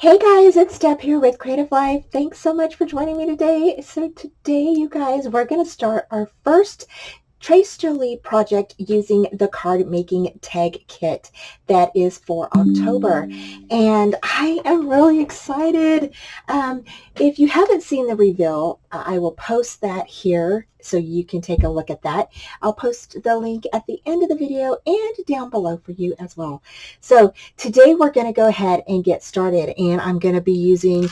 Hey guys, it's Deb here with Creative Life. Thanks so much for joining me today. So today, you guys, we're going to start our first Trace Jolie project using the card making tag kit that is for October. And I am really excited. If you haven't seen the reveal, I will post that here so you can take a look at that. I'll post the link at the end of the video and down below for you as well. So today we're going to go ahead and get started, and I'm going to be using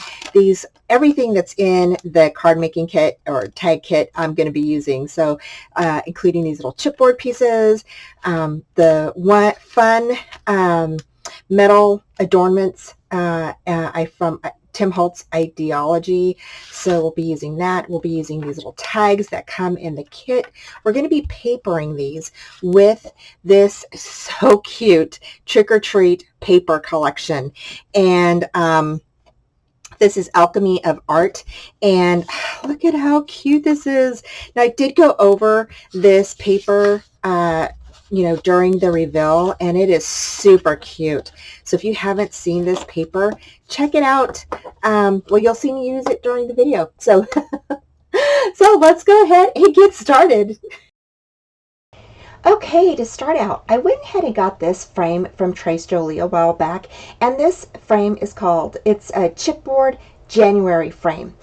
everything that's in the card making kit or tag kit I'm going to be using. So including these little chipboard pieces, the fun metal adornments from Tim Holtz's Idea-ology. So we'll be using that. We'll be using these little tags that come in the kit. We're going to be papering these with this so cute Trick or Treat paper collection. And this is Alchemy of Art, and look at how cute this is. Now, I did go over this paper, during the reveal, and it is super cute. So if you haven't seen this paper, check it out. Well, you'll see me use it during the video. So, so let's go ahead and get started. Okay, to start out, I went ahead and got this frame from Trace Jolie a while back, and this frame it's a chipboard January frame.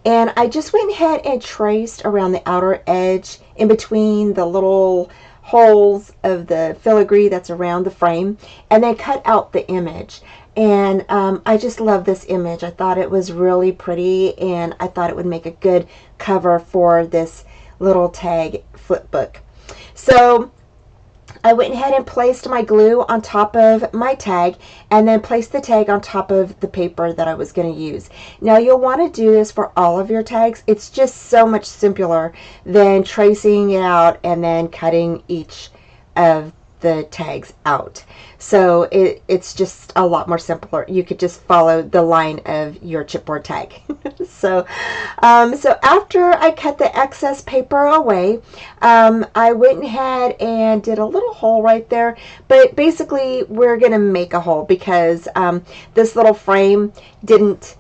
And I just went ahead and traced around the outer edge in between the little holes of the filigree that's around the frame, and then cut out the image. And I just love this image. I thought it was really pretty, and I thought it would make a good cover for this little tag flip book. So I went ahead and placed my glue on top of my tag, and then placed the tag on top of the paper that I was going to use. Now, you'll want to do this for all of your tags. It's just so much simpler than tracing it out and then cutting each of the tags out. So it's just a lot more simpler. You could just follow the line of your chipboard tag. So after I cut the excess paper away, I went ahead and did a little hole right there. But basically, we're going to make a hole because this little frame it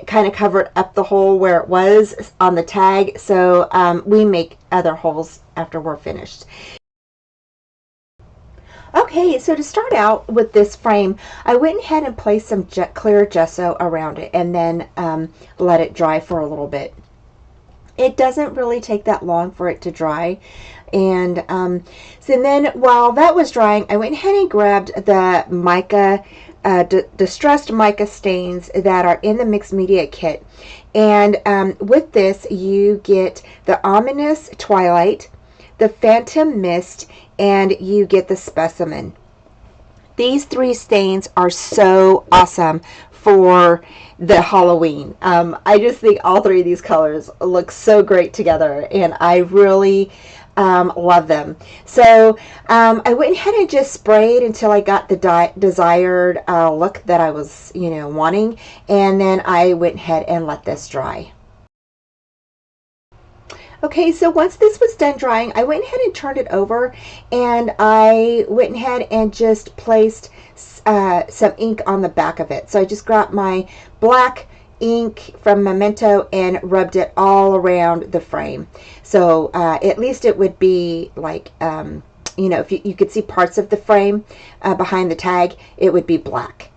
kind of covered up the hole where it was on the tag. So we make other holes after we're finished. Okay, so to start out with this frame, I went ahead and placed some clear gesso around it, and then let it dry for a little bit. It doesn't really take that long for it to dry. And then while that was drying, I went ahead and grabbed the mica, distressed mica stains that are in the mixed media kit. And with this, you get the Ominous Twilight, the Phantom Mist, and you get the Specimen. These three stains are so awesome for the Halloween. I just think all three of these colors look so great together, and I really love them. So I went ahead and just sprayed until I got the desired look that I was wanting, and then I went ahead and let this dry. Okay, so once this was done drying, I went ahead and turned it over, and I went ahead and just placed some ink on the back of it. So I just got my black ink from Memento and rubbed it all around the frame. So at least it would be like, if you could see parts of the frame behind the tag, it would be black.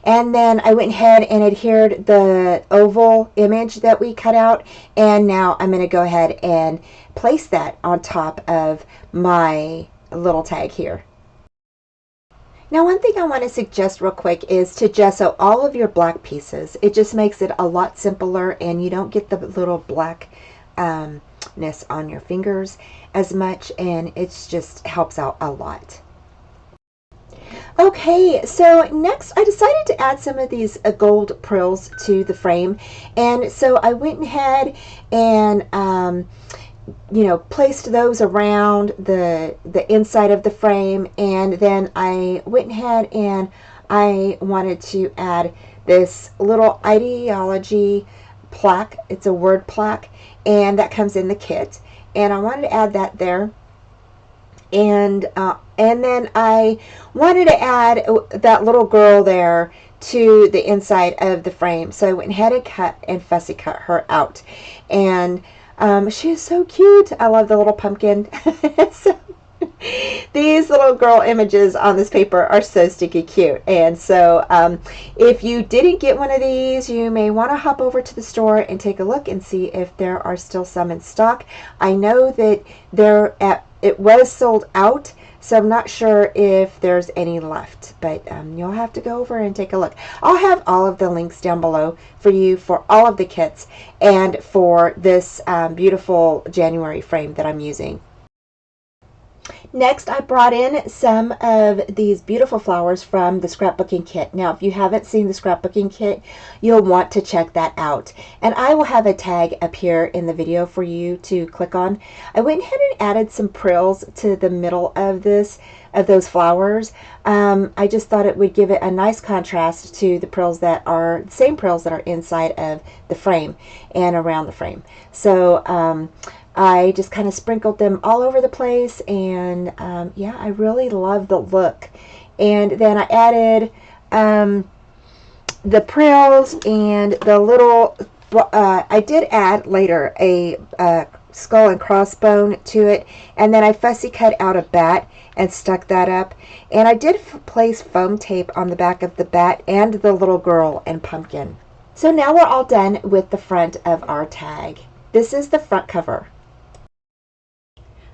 And then I went ahead and adhered the oval image that we cut out, and now I'm going to go ahead and place that on top of my little tag here. Now, one thing I want to suggest real quick is to gesso all of your black pieces. It just makes it a lot simpler, and you don't get the little blackness on your fingers as much, and it just helps out a lot. Okay, so next I decided to add some of these gold prills to the frame, and so I went ahead and placed those around the inside of the frame, and then I went ahead and I wanted to add this little idea-ology plaque. It's a word plaque, and that comes in the kit, and I wanted to add that there. And then I wanted to add that little girl there to the inside of the frame. So I went ahead and cut and fussy cut her out. And she is so cute. I love the little pumpkin. So these little girl images on this paper are so sticky cute. And so if you didn't get one of these, you may want to hop over to the store and take a look and see if there are still some in stock. I know that it was sold out, so I'm not sure if there's any left, but you'll have to go over and take a look. I'll have all of the links down below for you for all of the kits and for this beautiful January frame that I'm using. Next, I brought in some of these beautiful flowers from the scrapbooking kit. Now, if you haven't seen the scrapbooking kit, you'll want to check that out. And I will have a tag up here in the video for you to click on. I went ahead and added some frills to the middle of those flowers. I just thought it would give it a nice contrast to the frills that are the same frills that are inside of the frame and around the frame. So I just kind of sprinkled them all over the place, and yeah, I really love the look. And then I added the frills and the little, I did add later a skull and crossbone to it, and then I fussy cut out a bat and stuck that up. And I did place foam tape on the back of the bat and the little girl and pumpkin. So now we're all done with the front of our tag. This is the front cover.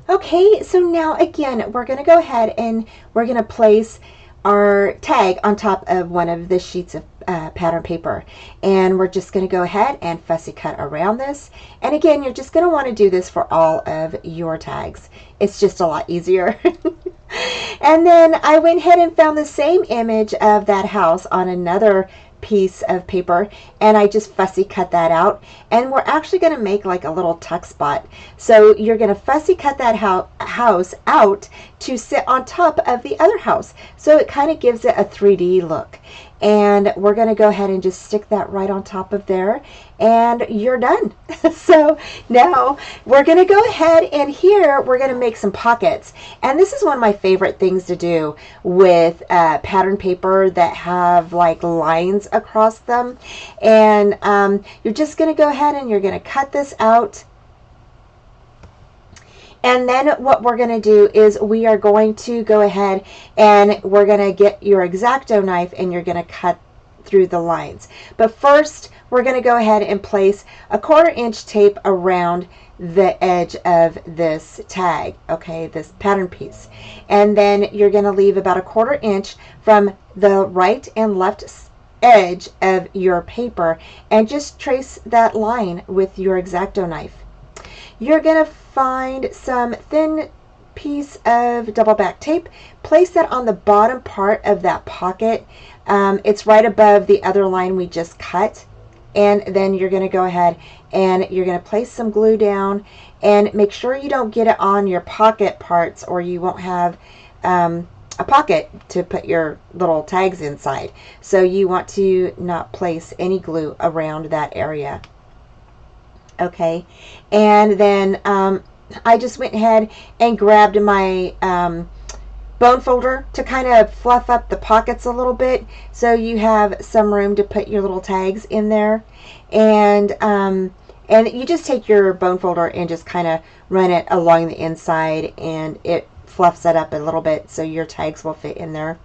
Okay, so now again, we're going to go ahead and we're going to place our tag on top of one of the sheets of pattern paper. And we're just going to go ahead and fussy cut around this. And again, you're just going to want to do this for all of your tags. It's just a lot easier. And then I went ahead and found the same image of that house on another piece of paper, and I just fussy cut that out. And we're actually going to make like a little tuck spot. So you're going to fussy cut that house out to sit on top of the other house. So it kind of gives it a 3D look. And we're going to go ahead and just stick that right on top of there, and you're done. So now we're going to go ahead, and here we're going to make some pockets. And this is one of my favorite things to do with pattern paper that have like lines across them. And you're just going to go ahead and you're going to cut this out. And then what we're going to do is we are going to go ahead and we're going to get your X-Acto knife and you're going to cut through the lines. But first, we're going to go ahead and place a 1/4 inch tape around the edge of this tag, okay, this pattern piece. And then you're going to leave about a 1/4 inch from the right and left edge of your paper and just trace that line with your X-Acto knife. You're going to find some thin piece of double back tape, place that on the bottom part of that pocket. It's right above the other line we just cut. And then you're going to go ahead and you're going to place some glue down, and make sure you don't get it on your pocket parts or you won't have a pocket to put your little tags inside. So you want to not place any glue around that area. Okay, and then I just went ahead and grabbed my bone folder to kind of fluff up the pockets a little bit so you have some room to put your little tags in there. And you just take your bone folder and just kind of run it along the inside, and it fluffs it up a little bit so your tags will fit in there.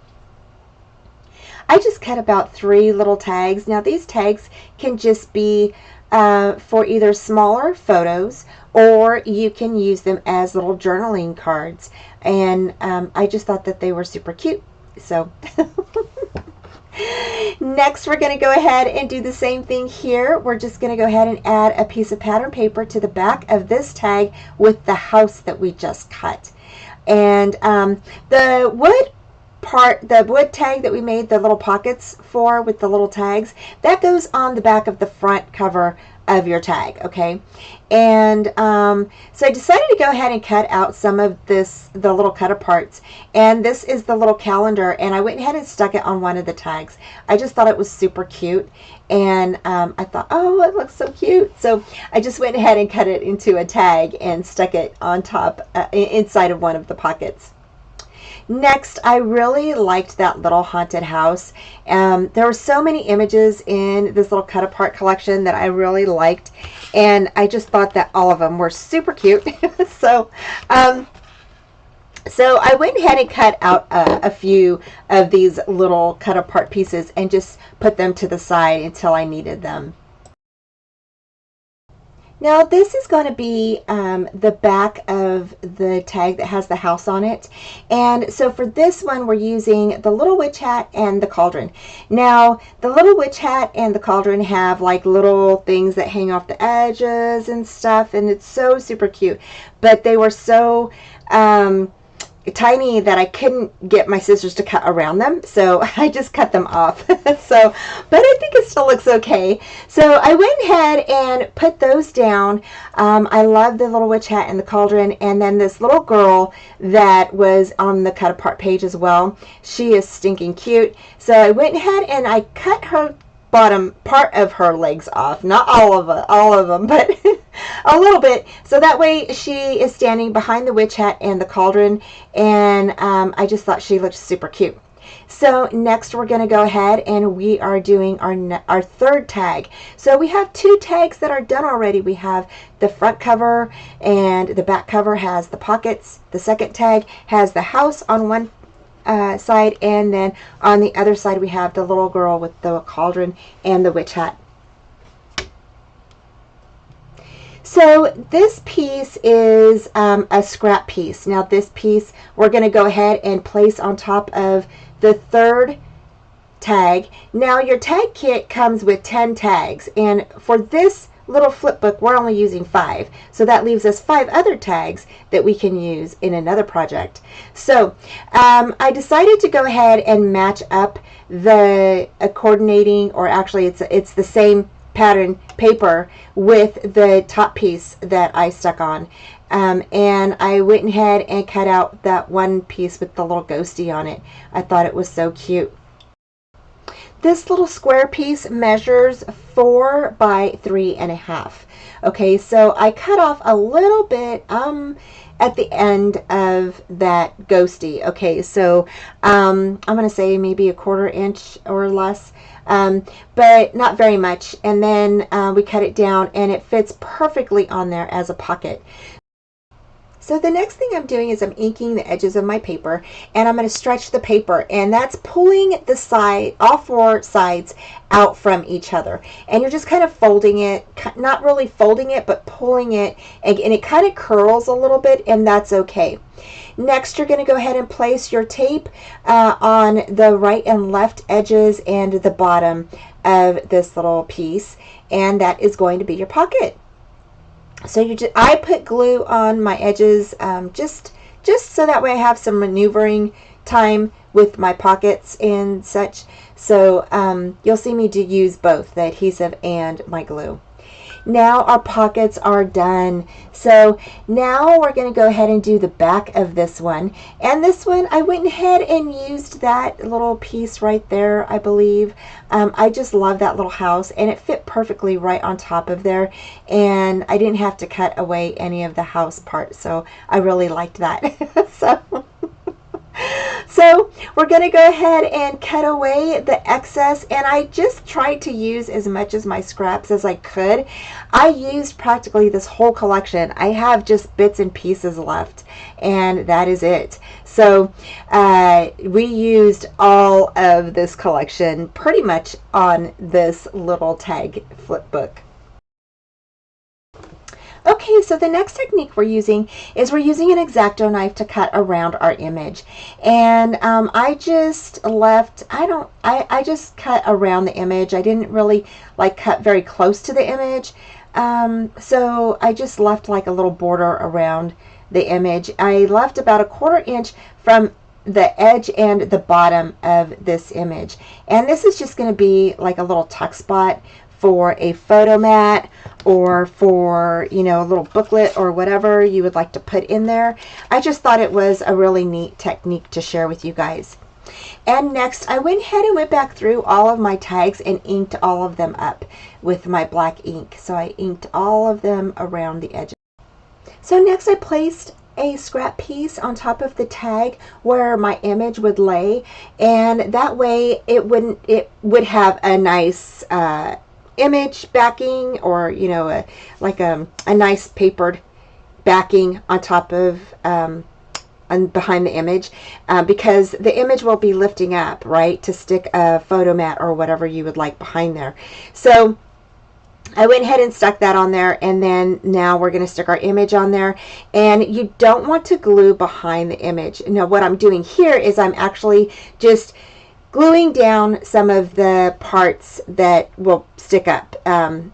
I just cut about 3 little tags. Now these tags can just be for either smaller photos, or you can use them as little journaling cards. And I just thought that they were super cute. So next, we're going to go ahead and do the same thing here. We're just going to go ahead and add a piece of pattern paper to the back of this tag with the house that we just cut. And the wood tag that we made the little pockets for with the little tags, that goes on the back of the front cover of your tag, okay? And so I decided to go ahead and cut out some of the little cut aparts, and this is the little calendar, and I went ahead and stuck it on one of the tags. I just thought it was super cute, and I thought, oh, it looks so cute. So I just went ahead and cut it into a tag and stuck it on top inside of one of the pockets. Next, I really liked that little haunted house. There were so many images in this little cut apart collection that I really liked, and I just thought that all of them were super cute. so um, so I went ahead and cut out a few of these little cut apart pieces and just put them to the side until I needed them. Now this is going to be the back of the tag that has the house on it. And so for this one, we're using the little witch hat and the cauldron. Now the little witch hat and the cauldron have like little things that hang off the edges and stuff, and it's so super cute. But they were so tiny that I couldn't get my scissors to cut around them, so I just cut them off. But I think it still looks okay. So I went ahead and put those down. I love the little witch hat and the cauldron, and then this little girl that was on the cut apart page as well. She is stinking cute. So I went ahead and I cut her bottom part of her legs off, not all of them, but a little bit, so that way she is standing behind the witch hat and the cauldron, and I just thought she looked super cute. So next we're going to go ahead and we are doing our third tag. So we have two tags that are done already. We have the front cover, and the back cover has the pockets. The second tag has the house on one side, and then on the other side we have the little girl with the cauldron and the witch hat. So this piece is a scrap piece. Now this piece we're going to go ahead and place on top of the third tag. Now your tag kit comes with 10 tags, and for this little flip book we're only using 5, so that leaves us 5 other tags that we can use in another project. So I decided to go ahead and match up the coordinating, or actually it's the same pattern paper with the top piece that I stuck on, and I went ahead and cut out that one piece with the little ghosty on it. I thought it was so cute. This little square piece measures 4 by 3.5. Okay, so I cut off a little bit at the end of that ghosty. Okay, so I'm going to say maybe a 1/4 inch or less, but not very much. And then we cut it down, and it fits perfectly on there as a pocket. So the next thing I'm doing is I'm inking the edges of my paper, and I'm going to stretch the paper, and that's pulling the side, all 4 sides out from each other. And you're just kind of folding it, not really folding it, but pulling it, and it kind of curls a little bit, and that's okay. Next, you're going to go ahead and place your tape on the right and left edges and the bottom of this little piece, and that is going to be your pocket. So I put glue on my edges, just so that way I have some maneuvering time with my pockets and such. So you'll see me use both the adhesive and my glue. Now our pockets are done. So now we're going to go ahead and do the back of this one. And this one, I went ahead and used that little piece right there, I believe. I just love that little house, and it fit perfectly right on top of there. And I didn't have to cut away any of the house part, so I really liked that. So we're going to go ahead and cut away the excess, and I just tried to use as much of my scraps as I could. I used practically this whole collection. I have just bits and pieces left, and that is it. So we used all of this collection pretty much on this little tag flip book. Okay, so the next technique we're using is we're using an X-Acto knife to cut around our image. And I just cut around the image. I didn't really like cut very close to the image. So I just left like a little border around the image. I left about a 1/4 inch from the edge and the bottom of this image. And this is just going to be like a little tuck spot for a photo mat, or for, you know, a little booklet or whatever you would like to put in there. I just thought it was a really neat technique to share with you guys. And next, I went ahead and went back through all of my tags and inked all of them up with my black ink. So I inked all of them around the edges. So next I placed a scrap piece on top of the tag where my image would lay, and that way it would have a nice image backing, or you know, a nice papered backing on top of and behind the image, because the image will be lifting up, right, to stick a photo mat or whatever you would like behind there. So I went ahead and stuck that on there, and then now we're going to stick our image on there. And you don't want to glue behind the image. Now what I'm doing here is I'm actually just gluing down some of the parts that will stick up. And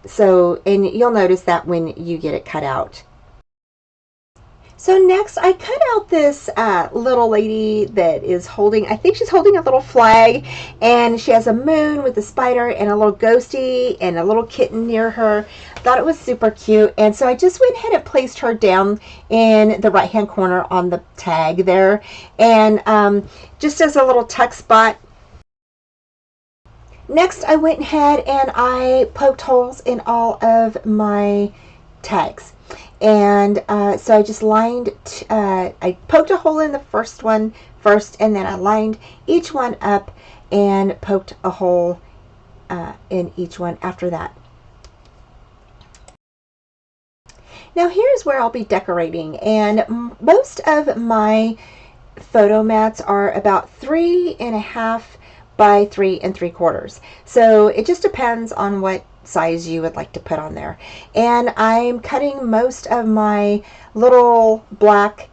you'll notice that when you get it cut out. So next I cut out this little lady that is holding, I think she's holding a little flag, and she has a moon with a spider and a little ghosty and a little kitten near her. Thought it was super cute, and so I just went ahead and placed her down in the right hand corner on the tag there, and just as a little tuck spot. Next I went ahead and I poked holes in all of my tags. And so I just lined, I poked a hole in the first one first, and then I lined each one up and poked a hole in each one after that. Now here's where I'll be decorating, and most of my photo mats are about 3.5 by 3 3/4. So it just depends on what size you would like to put on there. And I'm cutting most of my little black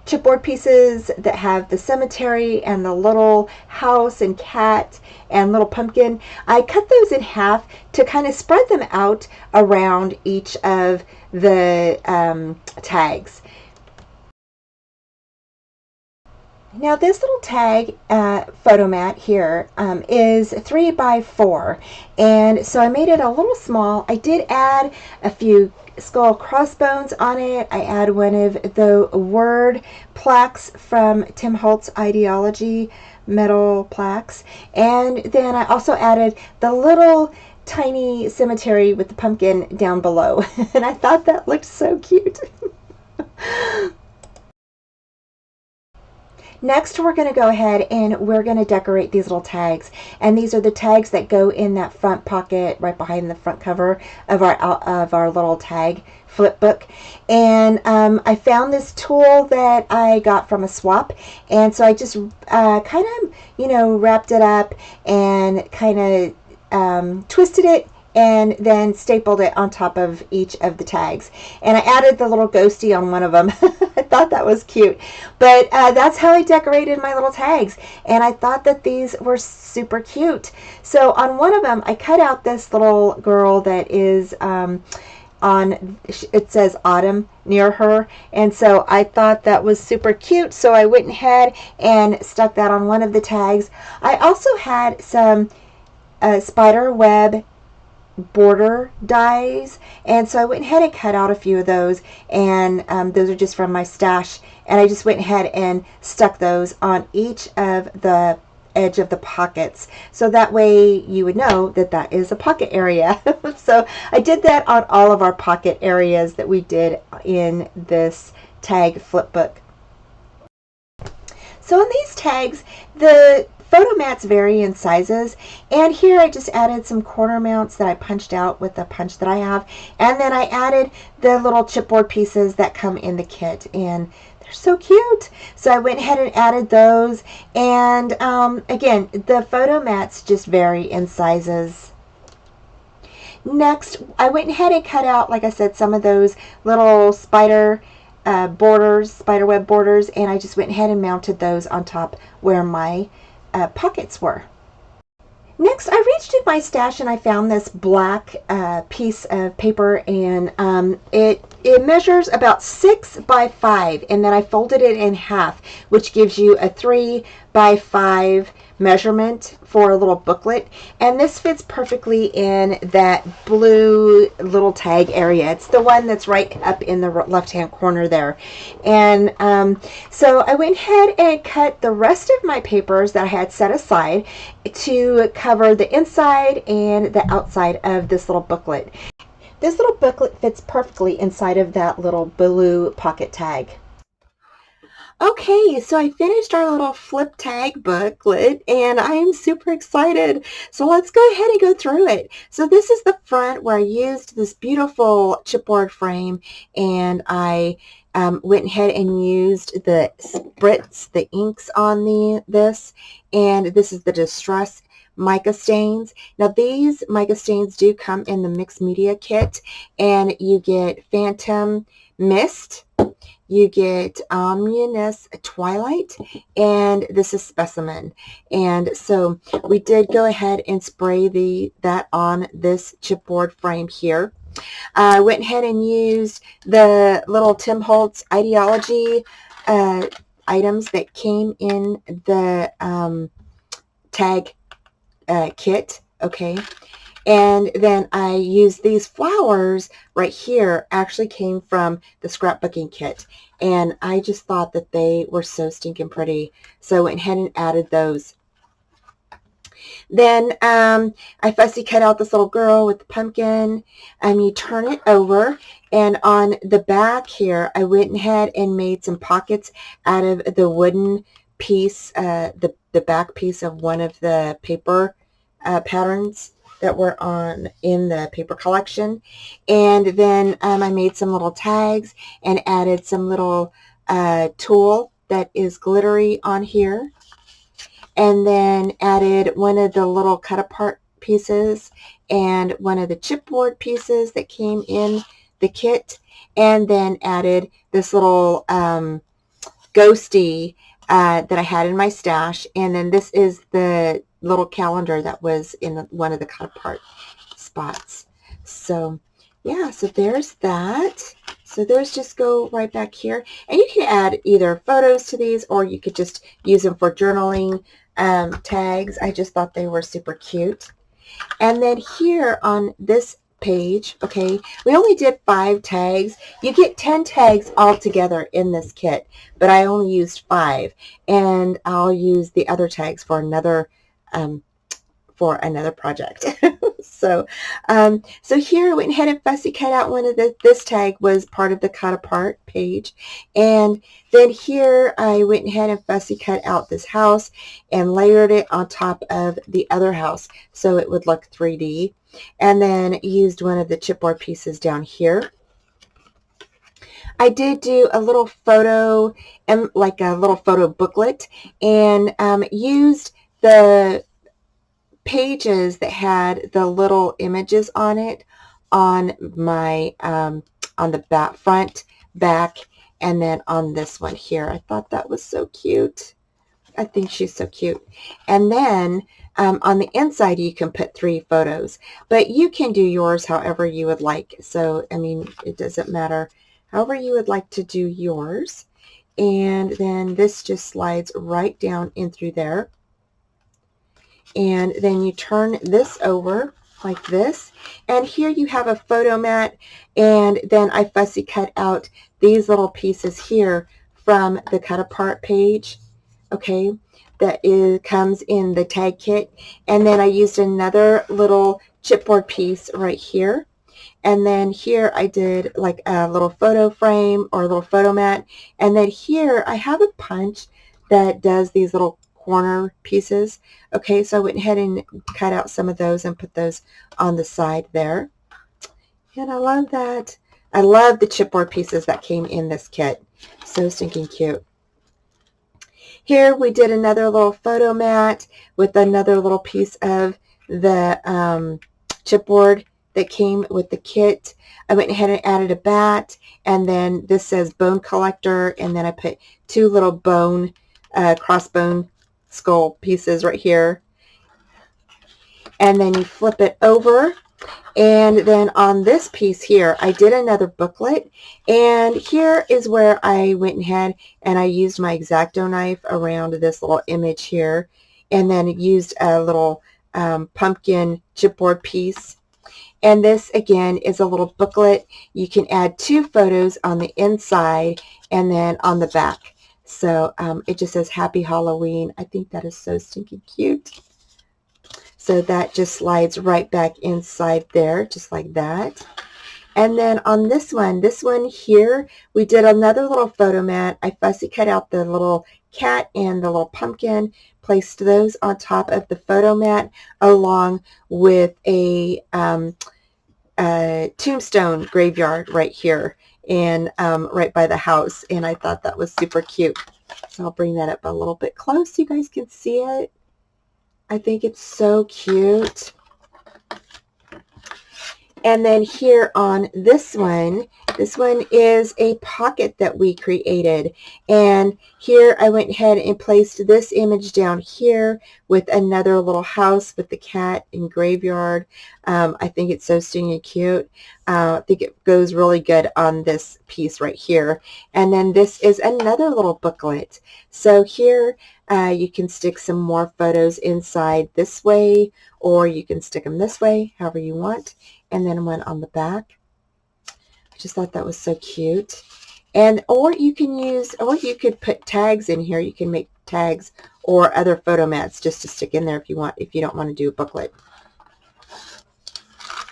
chipboard pieces that have the cemetery and the little house and cat and little pumpkin. I cut those in half to kind of spread them out around each of the tags. Now this little tag photo mat here is 3 by 4, and so I made it a little small. I did add a few skull crossbones on it. I add one of the word plaques from Tim Holtz's Idea-ology metal plaques, and then I also added the little tiny cemetery with the pumpkin down below, and I thought that looked so cute. Next, we're going to go ahead and we're going to decorate these little tags. And these are the tags that go in that front pocket right behind the front cover of our little tag flip book. And I found this tool that I got from a swap. And so I just kind of, you know, wrapped it up and kind of twisted it, and then stapled it on top of each of the tags. And I added the little ghosty on one of them. I thought that was cute. But that's how I decorated my little tags. And I thought that these were super cute. So on one of them, I cut out this little girl that is it says autumn near her. And so I thought that was super cute. So I went ahead and stuck that on one of the tags. I also had some spider web border dies, and so I went ahead and cut out a few of those, and those are just from my stash, and I just went ahead and stuck those on each of the edge of the pockets, so that way you would know that that is a pocket area. So I did that on all of our pocket areas that we did in this tag flip book. So in these tags, the photo mats vary in sizes, and here I just added some corner mounts that I punched out with the punch that I have, and then I added the little chipboard pieces that come in the kit, and they're so cute. So I went ahead and added those, and again, the photo mats just vary in sizes. Next, I went ahead and cut out, like I said, some of those little spider borders, spider web borders, and I just went ahead and mounted those on top where my pockets were. Next, I reached in my stash and I found this black piece of paper, and it measures about 6 by 5, and then I folded it in half, which gives you a 3 by 5 measurement for a little booklet, and this fits perfectly in that blue little tag area. It's the one that's right up in the left hand corner there. And so I went ahead and cut the rest of my papers that I had set aside to cover the inside and the outside of this little booklet. this little booklet fits perfectly inside of that little blue pocket tag. Okay, so I finished our little flip tag booklet and I am super excited. So let's go ahead and go through it. So this is the front where I used this beautiful chipboard frame, and I went ahead and used the spritz, the inks on this, and this is the Distress mica stains. Now these mica stains do come in the mixed media kit, and you get Phantom Mist, you get Omnibus Twilight, and this is Specimen. And so we did go ahead and spray that on this chipboard frame here. I went ahead and used the little Tim Holtz idea-ology items that came in the tag kit, okay? And then I used these flowers right here, actually came from the scrapbooking kit. And I just thought that they were so stinking pretty. So I went ahead and added those. Then I fussy cut out this little girl with the pumpkin. You turn it over, and on the back here, I went ahead and made some pockets out of the wooden piece, the back piece of one of the paper patterns that were in the paper collection. And then I made some little tags and added some little tulle that is glittery on here, and then added one of the little cut apart pieces and one of the chipboard pieces that came in the kit, and then added this little ghosty that I had in my stash. And then this is the little calendar that was in one of the cut apart spots. So yeah, so there's that. So those just go right back here, and you can add either photos to these, or you could just use them for journaling tags. I just thought they were super cute. And then here on this page, okay, we only did 5 tags. You get 10 tags all together in this kit, but I only used 5, and I'll use the other tags for another project. So here I went ahead and fussy cut out one of this tag was part of the cut apart page, and then here I went ahead and fussy cut out this house and layered it on top of the other house so it would look 3D, and then used one of the chipboard pieces down here. I did do a little photo, like a little photo booklet, and used the pages that had the little images on it on my on the front, back, and then on this one here. I thought that was so cute. I think she's so cute. And then on the inside you can put 3 photos, but you can do yours however you would like. So I mean, it doesn't matter however you would like to do yours. And then this just slides right down in through there. And then you turn this over like this, and here you have a photo mat, and then I fussy cut out these little pieces here from the cut apart page, okay, that comes in the tag kit. And then I used another little chipboard piece right here, and then here I did like a little photo frame or a little photo mat, and then here I have a punch that does these little corner pieces. Okay, so I went ahead and cut out some of those and put those on the side there. And I love that. I love the chipboard pieces that came in this kit. So stinking cute. Here we did another little photo mat with another little piece of the chipboard that came with the kit. I went ahead and added a bat, and then this says bone collector, and then I put 2 little bone, crossbone skull pieces right here. And then you flip it over, and then on this piece here I did another booklet, and here is where I went ahead and I used my X-Acto knife around this little image here, and then used a little pumpkin chipboard piece. And this again is a little booklet. You can add 2 photos on the inside and then on the back. So it just says Happy Halloween. I think that is so stinking cute. So that just slides right back inside there, just like that. And then on this one here, we did another little photo mat. I fussy cut out the little cat and the little pumpkin, placed those on top of the photo mat along with a tombstone graveyard right here and right by the house. And I thought that was super cute. So I'll bring that up a little bit close so you guys can see it. I think it's so cute. And then here on this one is a pocket that we created. And here I went ahead and placed this image down here with another little house with the cat and graveyard. I think it's so stinking cute. I think it goes really good on this piece right here. And then this is another little booklet. So here you can stick some more photos inside this way, or you can stick them this way, however you want. And then one on the back. I just thought that was so cute. And or you could put tags in here. You can make tags or other photo mats just to stick in there if you want, if you don't want to do a booklet.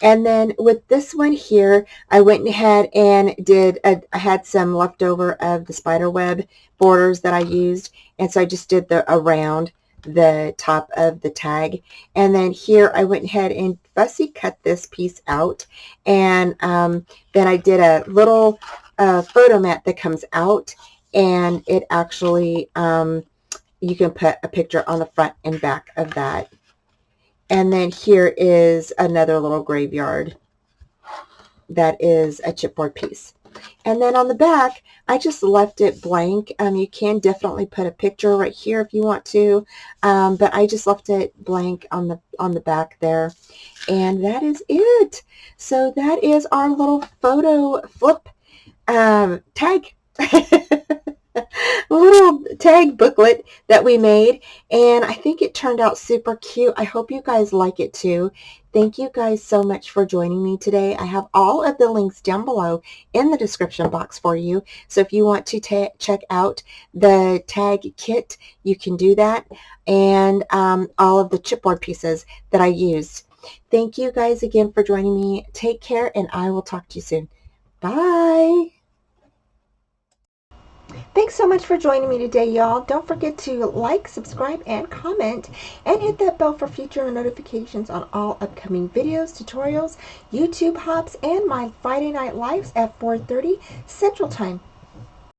And then with this one here, I went ahead and I had some leftover of the spider web borders that I used, and so I just did the around the top of the tag. And then here I went ahead and fussy cut this piece out, and then I did a little photo mat that comes out, and it actually you can put a picture on the front and back of that. And then here is another little graveyard that is a chipboard piece. And then on the back, I just left it blank. You can definitely put a picture right here if you want to, but I just left it blank on the back there. And that is it. So that is our little photo flip tag. Little tag booklet that we made, and I think it turned out super cute. I hope you guys like it too. Thank you guys so much for joining me today. I have all of the links down below in the description box for you, so if you want to check out the tag kit, you can do that, and all of the chipboard pieces that I used. Thank you guys again for joining me. Take care, and I will talk to you soon. Bye. Thanks so much for joining me today, y'all. Don't forget to like, subscribe, and comment, and hit that bell for future notifications on all upcoming videos, tutorials, YouTube hops, and my Friday night lives at 4:30 Central Time.